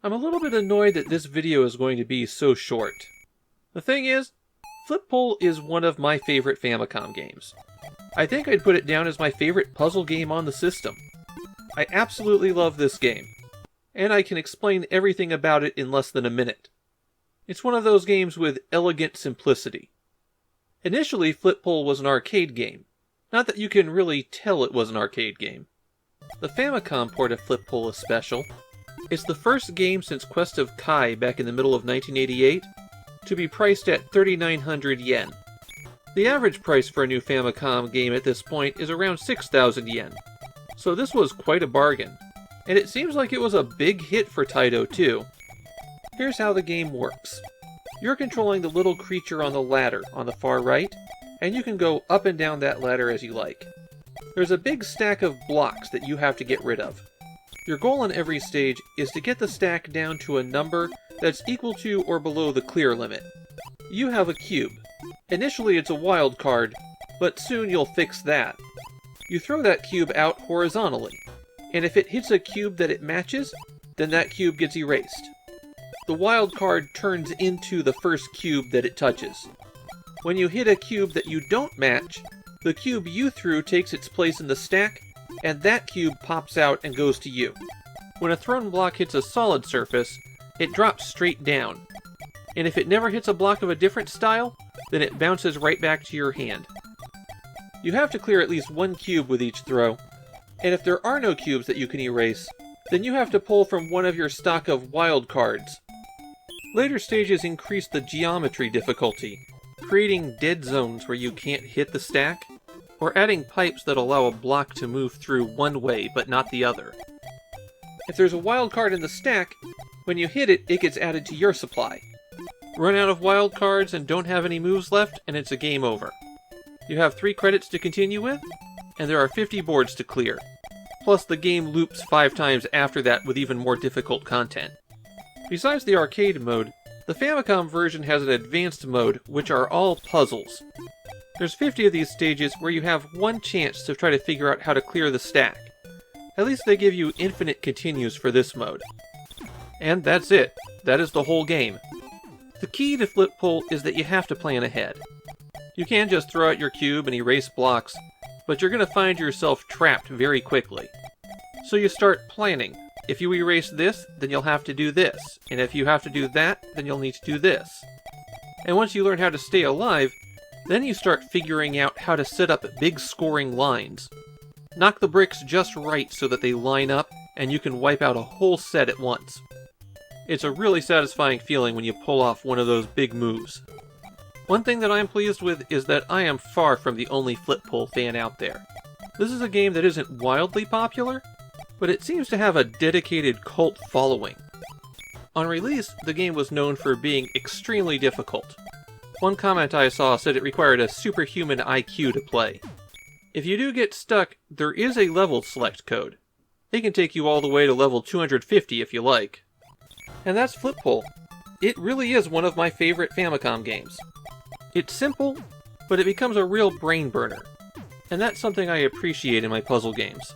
I'm a little bit annoyed that this video is going to be so short. The thing is, Flipull is one of my favorite Famicom games. I think I'd put it down as my favorite puzzle game on the system. I absolutely love this game, and I can explain everything about it in less than a minute. It's one of those games with elegant simplicity. Initially, Flipull was an arcade game. Not that you can really tell it was an arcade game. The Famicom port of Flipull is special. It's the first game since Quest of Kai back in the middle of 1988 to be priced at 3,900 yen. The average price for a new Famicom game at this point is around 6,000 yen. So this was quite a bargain. And it seems like it was a big hit for Taito too. Here's how the game works. You're controlling the little creature on the ladder on the far right, and you can go up and down that ladder as you like. There's a big stack of blocks that you have to get rid of. Your goal in every stage is to get the stack down to a number that's equal to or below the clear limit. You have a cube. Initially it's a wild card, but soon you'll fix that. You throw that cube out horizontally, and if it hits a cube that it matches, then that cube gets erased. The wild card turns into the first cube that it touches. When you hit a cube that you don't match, the cube you threw takes its place in the stack, and that cube pops out and goes to you. When a thrown block hits a solid surface, it drops straight down. And if it never hits a block of a different style, then it bounces right back to your hand. You have to clear at least one cube with each throw, and if there are no cubes that you can erase, then you have to pull from one of your stock of wild cards. Later stages increase the geometry difficulty, creating dead zones where you can't hit the stack, or adding pipes that allow a block to move through one way but not the other. If there's a wild card in the stack, when you hit it, it gets added to your supply. Run out of wild cards and don't have any moves left, and it's a game over. You have 3 credits to continue with, and there are 50 boards to clear. Plus the game loops 5 times after that with even more difficult content. Besides the arcade mode, the Famicom version has an advanced mode, which are all puzzles. There's 50 of these stages where you have one chance to try to figure out how to clear the stack. At least they give you infinite continues for this mode. And that's it. That is the whole game. The key to Flipull is that you have to plan ahead. You can't just throw out your cube and erase blocks, but you're going to find yourself trapped very quickly. So you start planning. If you erase this, then you'll have to do this. And if you have to do that, then you'll need to do this. And once you learn how to stay alive, then you start figuring out how to set up big scoring lines. Knock the bricks just right so that they line up, and you can wipe out a whole set at once. It's a really satisfying feeling when you pull off one of those big moves. One thing that I'm pleased with is that I am far from the only Flipull fan out there. This is a game that isn't wildly popular, but it seems to have a dedicated cult following. On release, the game was known for being extremely difficult. One comment I saw said it required a superhuman IQ to play. If you do get stuck, there is a level select code. It can take you all the way to level 250 if you like. And that's Flipull. It really is one of my favorite Famicom games. It's simple, but it becomes a real brain burner. And that's something I appreciate in my puzzle games.